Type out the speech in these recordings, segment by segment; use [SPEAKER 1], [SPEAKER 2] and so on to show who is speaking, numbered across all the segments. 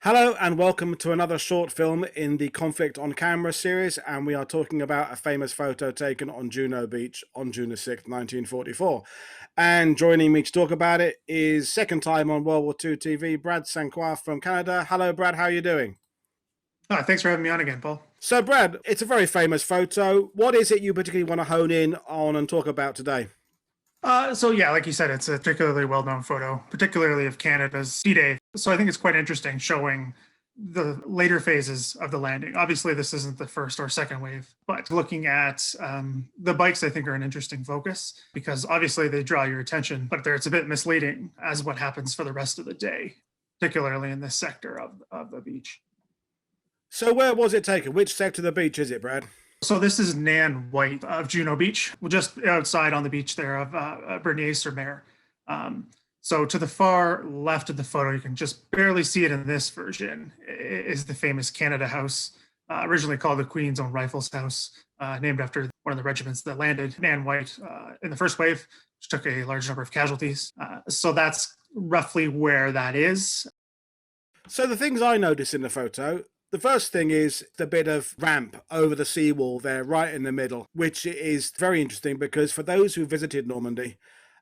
[SPEAKER 1] Hello and welcome to another short film in the Conflict on Camera series, and we are talking about a famous photo taken on Juno Beach on June 6th, 1944. And joining me to talk about it is second time on WW2 TV, Brad St. Croix from Canada. Hello Brad, how are you doing?
[SPEAKER 2] Thanks for having me on again, Paul.
[SPEAKER 1] So Brad, it's a very famous photo. What is it you particularly want to hone in on and talk about today?
[SPEAKER 2] So yeah, like you said, it's a particularly well-known photo, particularly of Canada's D-Day. So I think it's quite interesting showing the later phases of the landing. Obviously, this isn't the first or second wave, but looking at the bikes, I think are an interesting focus because obviously they draw your attention, but it's a bit misleading as what happens for the rest of the day, particularly in this sector of the beach.
[SPEAKER 1] So where was it taken? Which sector of the beach is it, Brad?
[SPEAKER 2] So this is Nan White of Juno Beach, just outside on the beach there of Bernier-sur-Mer. So to the far left of the photo, you can just barely see it in this version, is the famous Canada House, originally called the Queen's Own Rifles House, named after one of the regiments that landed, Nan White, in the first wave, which took a large number of casualties. So that's roughly where that is.
[SPEAKER 1] So the things I noticed in the photo, the first thing is the bit of ramp over the seawall there, right in the middle, which is very interesting because for those who visited Normandy,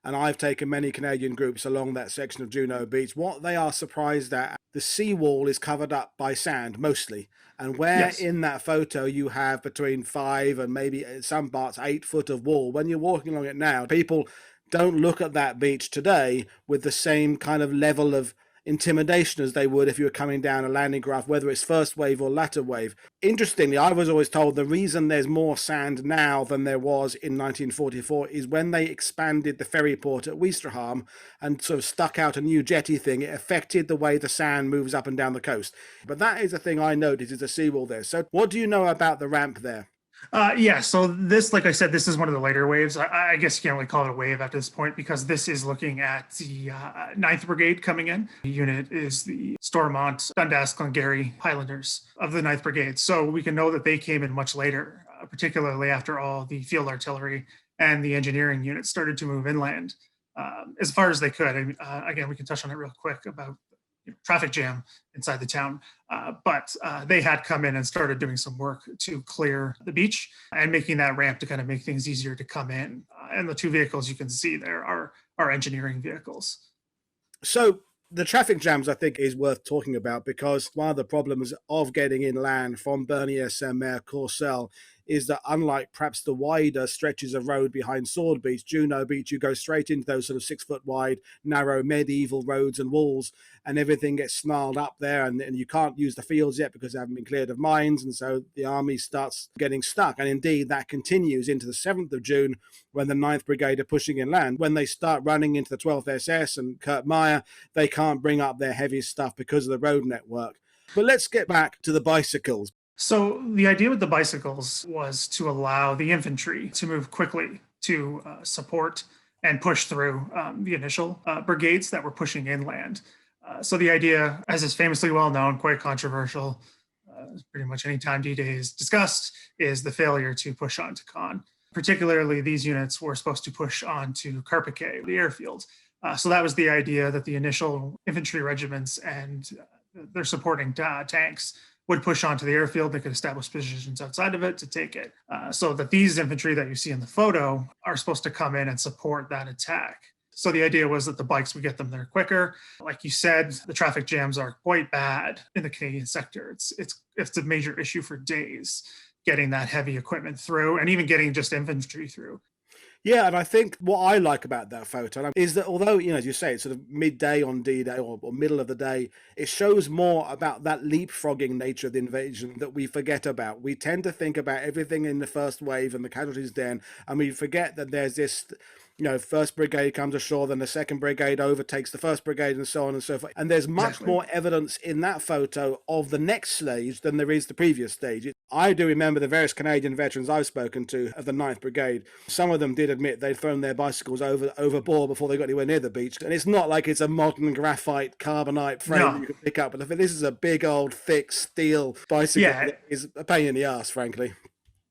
[SPEAKER 1] and I've taken many Canadian groups along that section of Juno Beach, what they are surprised at, the seawall is covered up by sand, mostly. And where in that photo you have between 5 and maybe some parts 8 foot of wall, when you're walking along it now, people don't look at that beach today with the same kind of level of intimidation as they would if you were coming down a landing craft, whether it's first wave or latter wave. Interestingly, I was always told the reason there's more sand now than there was in 1944 is when they expanded the ferry port at Ouistreham and sort of stuck out a new jetty thing, it affected the way the sand moves up and down the coast. But that is the thing I noticed, is the seawall there. So what do you know about the ramp there?
[SPEAKER 2] Yeah, so this, like I said, this is one of the later waves. I guess you can't really call it a wave at this point because this is looking at the 9th Brigade coming in. The unit is the Stormont, Dundas, Glengarry Highlanders of the 9th Brigade. So we can know that they came in much later, particularly after all the field artillery and the engineering units started to move inland as far as they could. Again, we can touch on it real quick about traffic jam inside the town. But they had come in and started doing some work to clear the beach and making that ramp to kind of make things easier to come in. And the two vehicles you can see there are engineering vehicles.
[SPEAKER 1] So the traffic jams, I think, is worth talking about because one of the problems of getting inland from Bernier-sur-Mer, Courcelles, is that unlike perhaps the wider stretches of road behind Sword Beach, Juno Beach, you go straight into those sort of 6 foot wide, narrow medieval roads and walls, and everything gets snarled up there, and you can't use the fields yet because they haven't been cleared of mines, and so the army starts getting stuck. And indeed, that continues into the 7th of June when the 9th Brigade are pushing inland. When they start running into the 12th SS and Kurt Meyer, they can't bring up their heavy stuff because of the road network. But let's get back to the bicycles.
[SPEAKER 2] So the idea with the bicycles was to allow the infantry to move quickly to support and push through the initial brigades that were pushing inland. So the idea, as is famously well known, quite controversial, pretty much any time D-Day is discussed, is the failure to push on to Caen. Particularly, these units were supposed to push on to Carpiquet, the airfield. So that was the idea, that the initial infantry regiments and their supporting tanks would push onto the airfield. They could establish positions outside of it to take it. So that these infantry that you see in the photo are supposed to come in and support that attack. So the idea was that the bikes would get them there quicker. Like you said, the traffic jams are quite bad in the Canadian sector. It's a major issue for days, getting that heavy equipment through and even getting just infantry through.
[SPEAKER 1] Yeah, and I think what I like about that photo is that although, as you say, it's sort of midday on D-Day or middle of the day, it shows more about that leapfrogging nature of the invasion that we forget about. We tend to think about everything in the first wave and the casualties then, and we forget that there's this, first brigade comes ashore, then the second brigade overtakes the first brigade and so on and so forth. And there's much more evidence in that photo of the next stage than there is the previous stage. I do remember the various Canadian veterans I've spoken to of the 9th Brigade. Some of them did admit they'd thrown their bicycles overboard before they got anywhere near the beach. And it's not like it's a modern graphite carbonite frame that you can pick up. But this is a big old thick steel bicycle that is a pain in the ass, frankly.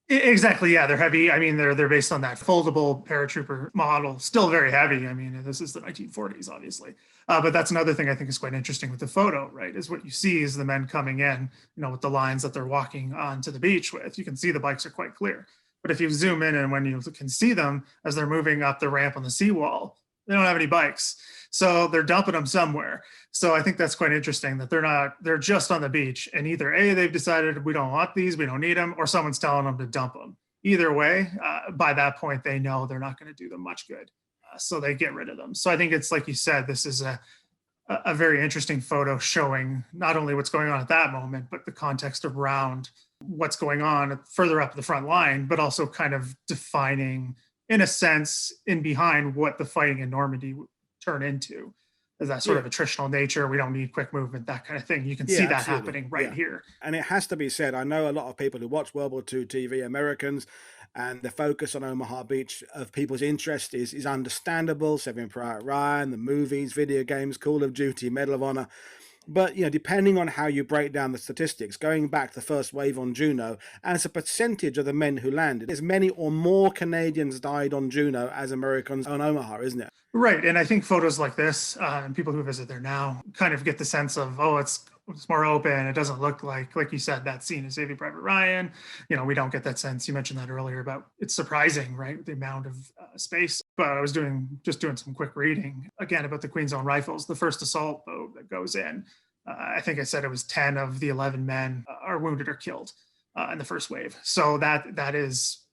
[SPEAKER 2] Exactly. Yeah, they're heavy. I mean, they're based on that foldable paratrooper model. Still very heavy. I mean, this is the 1940s, obviously. But that's another thing I think is quite interesting with the photo, right? Is what you see is the men coming in, with the lines that they're walking onto the beach with. You can see the bikes are quite clear. But if you zoom in and when you can see them as they're moving up the ramp on the seawall, they don't have any bikes. So they're dumping them somewhere. So I think that's quite interesting that they're just on the beach, and either A, they've decided we don't want these, we don't need them, or someone's telling them to dump them. Either way, by that point, they know they're not going to do them much good. So they get rid of them. So I think it's like you said, this is a very interesting photo showing not only what's going on at that moment, but the context around what's going on further up the front line, but also kind of defining, in a sense, in behind what the fighting in Normandy would turn into. Is that sort of attritional nature? We don't need quick movement, that kind of thing. You can see that happening right here.
[SPEAKER 1] And it has to be said, I know a lot of people who watch World War II TV, Americans, and the focus on Omaha Beach of people's interest is understandable. Saving Private Ryan, the movies, video games, Call of Duty, Medal of Honor. But, depending on how you break down the statistics, going back to the first wave on Juno, as a percentage of the men who landed, as many or more Canadians died on Juno as Americans on Omaha, isn't it?
[SPEAKER 2] Right. And I think photos like this, and people who visit there now kind of get the sense of, oh, it's more open. It doesn't look like you said, that scene is Saving Private Ryan. We don't get that sense. You mentioned that earlier about it's surprising, right? The amount of space. But I was just doing some quick reading again about the Queen's Own Rifles, the first assault boat that goes in. I think I said it was 10 of the 11 men are wounded or killed in the first wave. So that is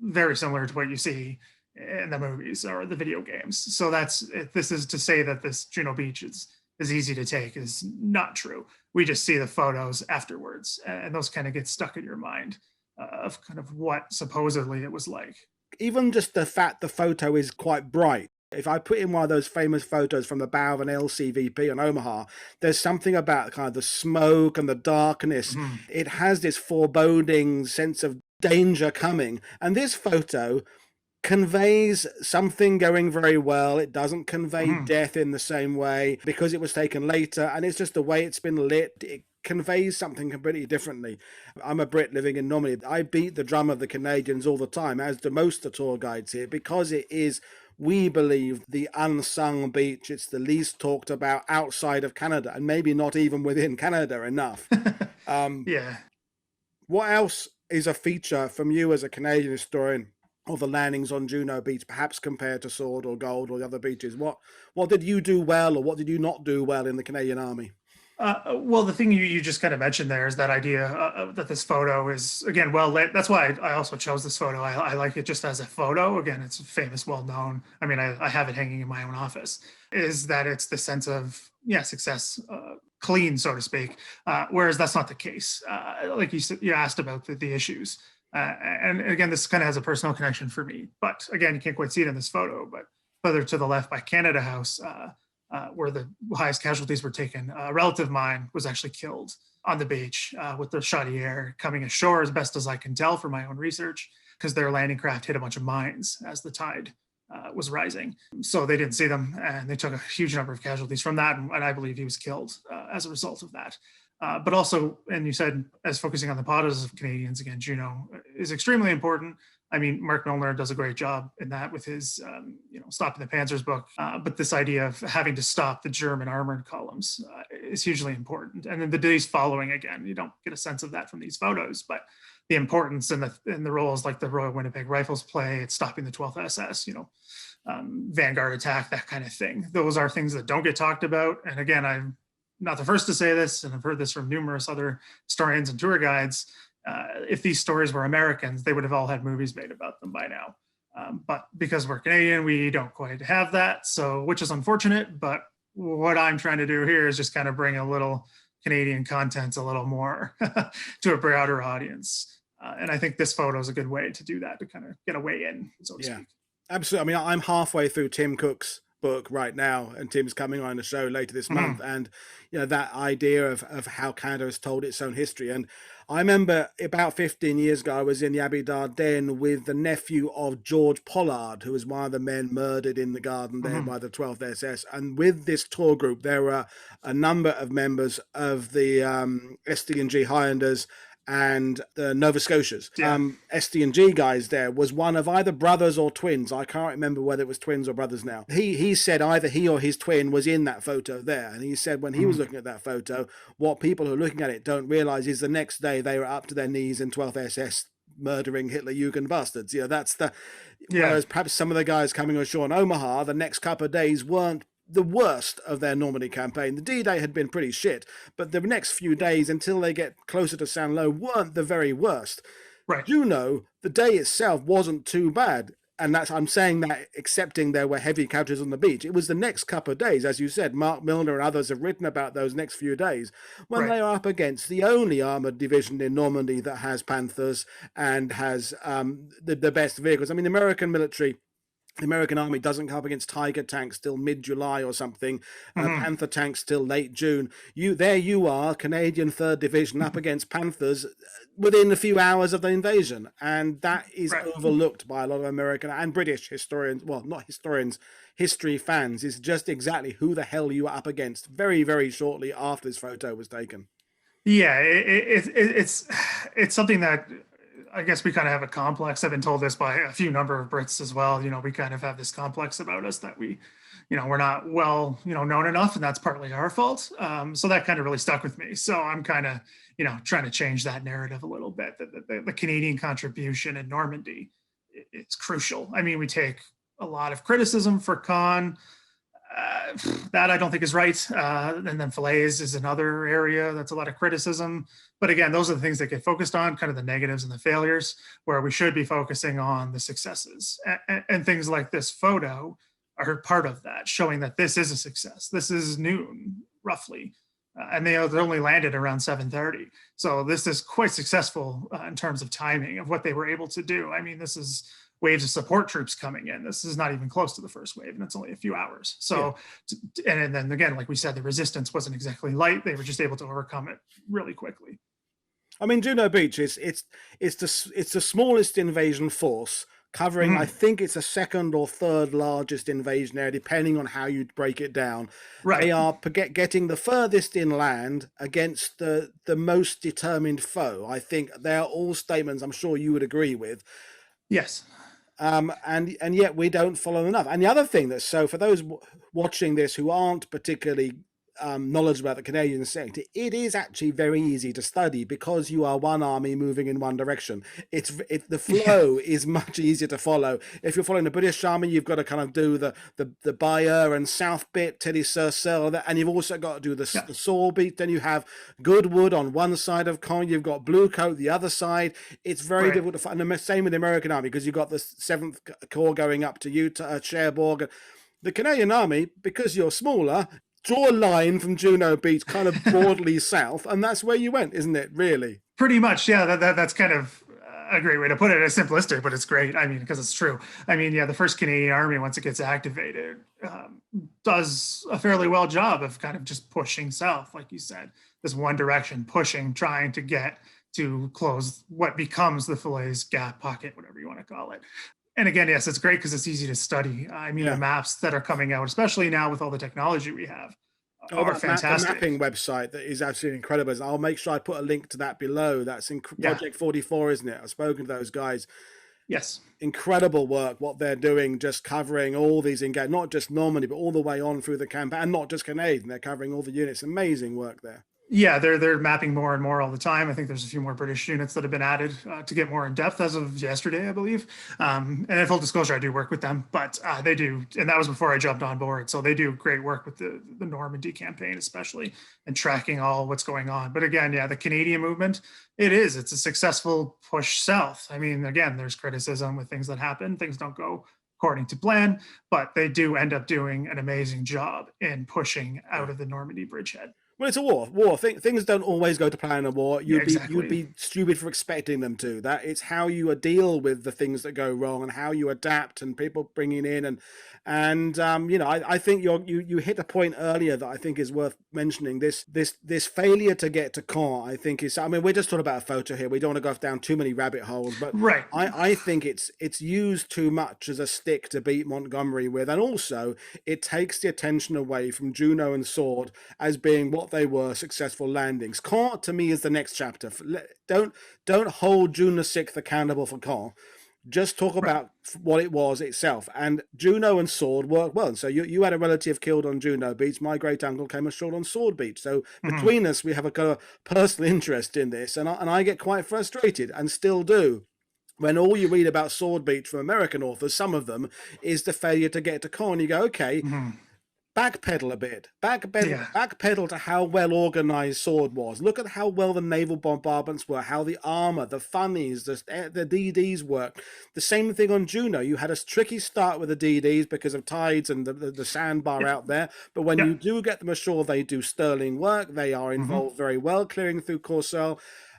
[SPEAKER 2] very similar to what you see in the movies or the video games. So this is to say that this Juno Beach is easy to take is not true. We just see the photos afterwards, and those kind of get stuck in your mind of kind of what supposedly it was like.
[SPEAKER 1] Even just the fact the photo is quite bright. If I put in one of those famous photos from the bow of an LCVP on Omaha, there's something about kind of the smoke and the darkness. Mm-hmm. It has this foreboding sense of danger coming. And this photo conveys something going very well. It doesn't convey death in the same way because it was taken later, and it's just the way it's been lit. It conveys something completely differently. I'm a Brit living in Normandy. I beat the drum of the Canadians all the time, as do most of the tour guides here, because it is, we believe, the unsung beach. It's the least talked about outside of Canada, and maybe not even within Canada enough.
[SPEAKER 2] Yeah.
[SPEAKER 1] What else is a feature from you as a Canadian historian of the landings on Juno Beach, perhaps compared to Sword or Gold or the other beaches? What did you do well, or what did you not do well in the Canadian Army?
[SPEAKER 2] Well, the thing you just kind of mentioned there is that idea that this photo is, again, well lit. That's why I also chose this photo. I like it just as a photo. Again, it's famous, well known. I mean, I have it hanging in my own office. Is that it's the sense of, success, clean, so to speak. Whereas that's not the case. Like you said, you asked about the issues. And again, this kind of has a personal connection for me. But again, you can't quite see it in this photo, but further to the left by Canada House, where the highest casualties were taken, a relative of mine was actually killed on the beach with the Chaudière coming ashore, as best as I can tell from my own research, because their landing craft hit a bunch of mines as the tide was rising. So they didn't see them, and they took a huge number of casualties from that, and I believe he was killed as a result of that. But also, and you said, as focusing on the positives of Canadians, again, Juno is extremely important. I mean, Mark Milner does a great job in that with his, Stopping the Panzers book. But this idea of having to stop the German armored columns is hugely important. And then the days following, again, you don't get a sense of that from these photos, but the importance and the roles like the Royal Winnipeg Rifles play, it's stopping the 12th SS, vanguard attack, that kind of thing. Those are things that don't get talked about. And again, I'm not the first to say this, and I've heard this from numerous other historians and tour guides. If these stories were Americans, they would have all had movies made about them by now. But because we're Canadian, we don't quite have that, so which is unfortunate. But what I'm trying to do here is just kind of bring a little Canadian content a little more to a broader audience. And I think this photo is a good way to do that, to kind of get a way in, so to speak.
[SPEAKER 1] Absolutely. I mean, I'm halfway through Tim Cook's book right now, and Tim's coming on the show later this month, and that idea of how Canada has told its own history. And I remember about 15 years ago, I was in the Abbey d'Ardennes with the nephew of George Pollard, who was one of the men murdered in the garden there by the 12th SS. And with this tour group, there were a number of members of the sd&g Highlanders and the Nova Scotias.
[SPEAKER 2] Yeah.
[SPEAKER 1] SD&G guys there was one of either brothers or twins. I can't remember whether it was twins or brothers now. He said either he or his twin was in that photo there. And he said when he was looking at that photo, what people who are looking at it don't realize is the next day they were up to their knees in 12th SS murdering Hitler Jugend bastards. That's the... Whereas perhaps some of the guys coming ashore in Omaha, the next couple of days weren't the worst of their Normandy campaign. The D-Day had been pretty shit, but the next few days until they get closer to Saint-Lô weren't the very worst.
[SPEAKER 2] Right.
[SPEAKER 1] Juno, the day itself wasn't too bad. And I'm saying that accepting there were heavy casualties on the beach. It was the next couple of days, as you said, Mark Milner and others have written about those next few days when they are up against the only armoured division in Normandy that has Panthers and has the best vehicles. I mean, the American military... The American Army doesn't come up against Tiger tanks till mid-July or something, Panther tanks till late June. There you are, Canadian 3rd Division up against Panthers within a few hours of the invasion. And that is overlooked by a lot of American and British historians, well, not historians, history fans, is just exactly who the hell you are up against very, very shortly after this photo was taken.
[SPEAKER 2] Yeah, it's something that... I guess we kind of have a complex. I've been told this by a few number of Brits as well. We kind of have this complex about us that we're not well, known enough, and that's partly our fault. So that kind of really stuck with me. So I'm kind of, trying to change that narrative a little bit. That the Canadian contribution in Normandy, it's crucial. I mean, we take a lot of criticism for Caen. That I don't think is right. And then Falaise is another area that's a lot of criticism. But again, those are the things that get focused on, kind of the negatives and the failures, where we should be focusing on the successes. And things like this photo are part of that, showing that this is a success. This is noon, roughly. And they only landed around 7:30. So this is quite successful in terms of timing of what they were able to do. I mean, this is waves of support troops coming in. This is not even close to the first wave, and it's only a few hours. So, and then again, like we said, the resistance wasn't exactly light. They were just able to overcome it really quickly.
[SPEAKER 1] I mean, Juno Beach it's the smallest invasion force covering. I think it's the second or third largest invasion area, depending on how you break it down. Right. They are getting the furthest inland against the most determined foe. I think they are all statements I'm sure you would agree with.
[SPEAKER 2] Yes.
[SPEAKER 1] And yet we don't follow enough. And the other thing for those watching this who aren't particularly knowledge about the Canadian sector, it is actually very easy to study because you are one army moving in one direction. The flow is much easier to follow. If you're following the British Army, you've got to kind of do the Bayeux and South bit, Teddy-sur-Seine, and you've also got to do the Saul beat. Then you have Goodwood on one side of Caen, you've got Bluecoat the other side. It's very difficult to find. And the same with the American Army, because you've got the 7th Corps going up to Utah, Cherbourg. The Canadian Army, because you're smaller, draw a line from Juno Beach kind of broadly south, and that's where you went, isn't it, really?
[SPEAKER 2] Pretty much, yeah. That's kind of a great way to put it. It's simplistic, but it's great. I mean, because it's true. I mean, yeah, the 1st Canadian Army, once it gets activated, does a fairly well job of kind of just pushing south, like you said. This one direction, pushing, trying to get to close what becomes the Falaise Gap pocket, whatever you want to call it. And again, yes, it's great because it's easy to study. I mean, the maps that are coming out, especially now with all the technology we have, are fantastic.
[SPEAKER 1] The mapping website that is absolutely incredible. I'll make sure I put a link to that below. That's in Project 44, isn't it? I've spoken to those guys.
[SPEAKER 2] Yes.
[SPEAKER 1] Incredible work, what they're doing, just covering all these, not just Normandy, but all the way on through the campaign, and not just Canadian. They're covering all the units. Amazing work there.
[SPEAKER 2] Yeah, they're mapping more and more all the time. I think there's a few more British units that have been added to get more in depth as of yesterday, I believe. And in full disclosure, I do work with them, but they do, and that was before I jumped on board. So they do great work with the Normandy campaign, especially, and tracking all what's going on. But again, yeah, the Canadian movement, it's a successful push south. I mean, again, there's criticism with things that happen. Things don't go according to plan, but they do end up doing an amazing job in pushing out of the Normandy bridgehead.
[SPEAKER 1] Well, it's a war. Things don't always go to plan in a war. You'd be stupid for expecting them to. That it's how you deal with the things that go wrong and how you adapt, and people bringing in I think you hit a point earlier that I think is worth mentioning. This failure to get to Caen, I think is. I mean, we're just talking about a photo here. We don't want to go down too many rabbit holes, but I think it's used too much as a stick to beat Montgomery with, and also it takes the attention away from Juno and Sword as being what thought they were successful landings. Caen, to me, is the next chapter. Don't hold June 6th accountable for Caen. Just talk about what it was itself. And Juno and Sword worked well. So you had a relative killed on Juno Beach. My great uncle came ashore on Sword Beach. So between us, we have a kind of personal interest in this. And I get quite frustrated, and still do, when all you read about Sword Beach from American authors, some of them, is the failure to get to Caen. You go, okay, backpedal a bit, backpedal to how well organized Sword was. Look at how well the naval bombardments were, how the armor, the funnies, the DDs worked. The same thing on Juno. You had a tricky start with the DDs because of tides and the sandbar out there, but when you do get them ashore, they do sterling work. They are involved very well, clearing through Courcelles.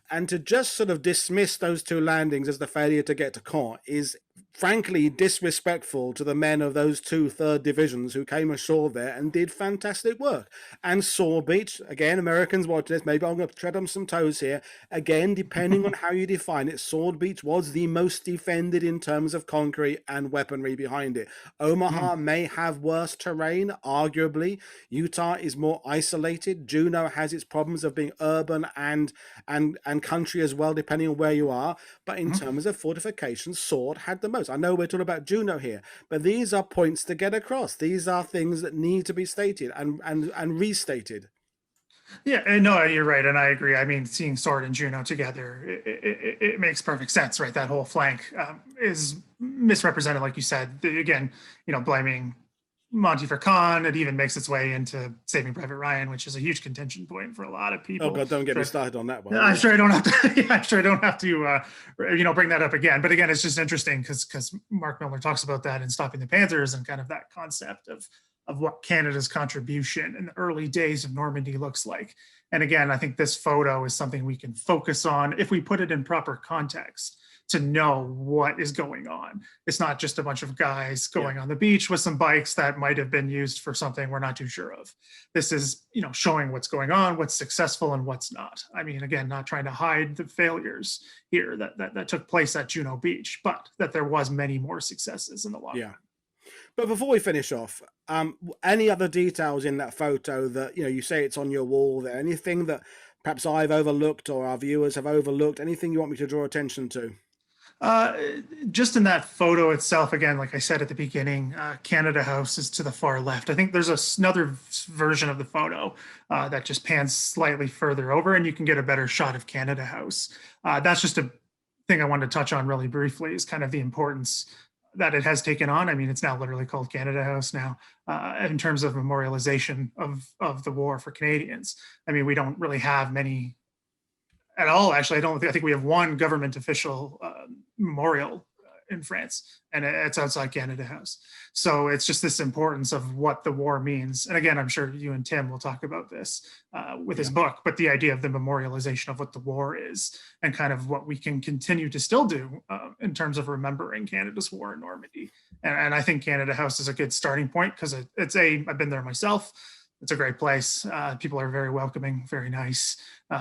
[SPEAKER 1] And to just sort of dismiss those two landings as the failure to get to Caen is frankly disrespectful to the men of those 2 3rd divisions who came ashore there and did fantastic work. And Sword Beach, again, Americans watching this, maybe I'm going to tread on some toes here. Again, depending on how you define it, Sword Beach was the most defended in terms of concrete and weaponry behind it. Omaha may have worse terrain, arguably. Utah is more isolated. Juno has its problems of being urban and country as well, depending on where you are. But in terms of fortifications, Sword had the most. I know we're talking about Juno here, but these are points to get across. These are things that need to be stated and restated.
[SPEAKER 2] Yeah, no, you're right, and I agree. I mean, seeing Sword and Juno together, it makes perfect sense, right? That whole flank is misrepresented, like you said. Again, blaming Monty for Caen. It even makes its way into Saving Private Ryan, which is a huge contention point for a lot of people.
[SPEAKER 1] Oh God, don't get me started on that one.
[SPEAKER 2] I'm sure I don't have to. I'm sure I don't have to, bring that up again. But again, it's just interesting because Mark Milner talks about that in Stopping the Panthers and kind of that concept of what Canada's contribution in the early days of Normandy looks like. And again, I think this photo is something we can focus on if we put it in proper context to know what is going on. It's not just a bunch of guys going on the beach with some bikes that might have been used for something we're not too sure of. This is, showing what's going on, what's successful and what's not. I mean, again, not trying to hide the failures here that took place at Juno Beach, but that there was many more successes in the long run.
[SPEAKER 1] But before we finish off, any other details in that photo that, you say it's on your wall there, anything that perhaps I've overlooked or our viewers have overlooked, anything you want me to draw attention to?
[SPEAKER 2] Just in that photo itself, again, like I said at the beginning, Canada House is to the far left. I think there's another version of the photo that just pans slightly further over and you can get a better shot of Canada House. That's just a thing I wanted to touch on really briefly, is kind of the importance that it has taken on. I mean, it's now literally called Canada House now, in terms of memorialization of the war for Canadians. I mean, we don't really have many at all, actually. I think we have one government official memorial in France, and it's outside Canada House. So it's just this importance of what the war means. And again, I'm sure you and Tim will talk about this with his book, but the idea of the memorialization of what the war is and kind of what we can continue to still do in terms of remembering Canada's war in Normandy. And I think Canada House is a good starting point because I've been there myself. It's a great place. People are very welcoming, very nice.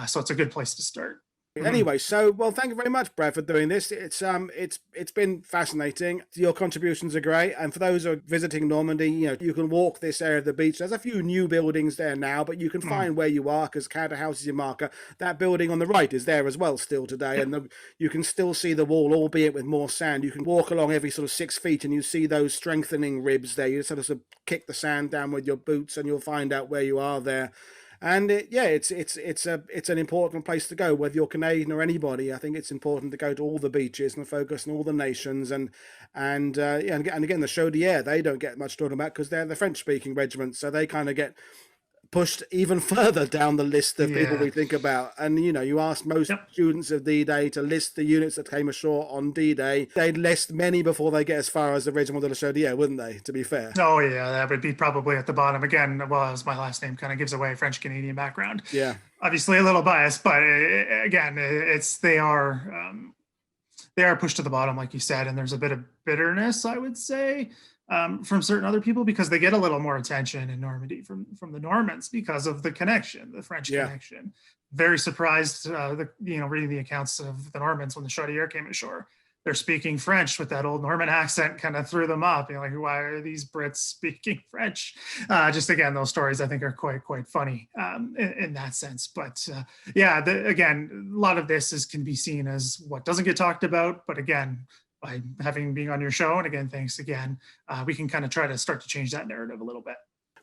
[SPEAKER 2] So it's a good place to start.
[SPEAKER 1] Anyway, thank you very much, Brad, for doing this. It's been fascinating. Your contributions are great, and for those who are visiting Normandy, you can walk this area of the beach. There's a few new buildings there now, but you can find where you are because Canada House is your marker. That building on the right is there as well still today, and you can still see the wall, albeit with more sand. You can walk along every sort of 6 feet, and you see those strengthening ribs there. You sort of kick the sand down with your boots, and you'll find out where you are there. And it's an important place to go, whether you're Canadian or anybody. I think it's important to go to all the beaches and focus on all the nations. And again, the Chaudière, they don't get much talking about because they're the French-speaking regiment, so they kind of get pushed even further down the list of people we think about. And you ask most students of D-Day to list the units that came ashore on D-Day, they'd list many before they get as far as the Regiment de la Chaudière, wouldn't they, to be fair?
[SPEAKER 2] Oh yeah, that would be probably at the bottom. Again, well, as my last name kind of gives away French Canadian background, obviously a little biased, but again, they are pushed to the bottom, like you said, and there's a bit of bitterness, I would say, from certain other people, because they get a little more attention in Normandy from the Normans because of the connection, the French connection. Very surprised, reading the accounts of the Normans when the Chaudière came ashore, they're speaking French with that old Norman accent, kind of threw them up. You're like, why are these Brits speaking French? Just again, those stories I think are quite funny in that sense. But yeah, again, a lot of this can be seen as what doesn't get talked about. But again, by being on your show, and again, thanks again, we can kind of try to start to change that narrative a little bit.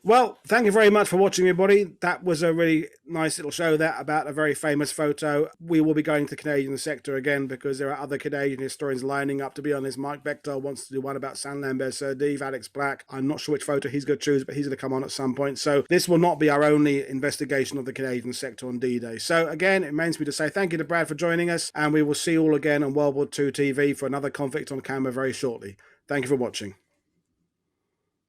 [SPEAKER 1] Well, thank you very much for watching, everybody. That was a really nice little show there about a very famous photo. We will be going to the Canadian sector again because there are other Canadian historians lining up. To be honest, Mike Bechtel wants to do one about Saint-Lambert Sir Dave, Alex Black. I'm not sure which photo he's going to choose, but he's going to come on at some point. So this will not be our only investigation of the Canadian sector on D-Day. So again, it remains me to say thank you to Brad for joining us, and we will see you all again on WW2TV for another conflict on camera very shortly. Thank you for watching.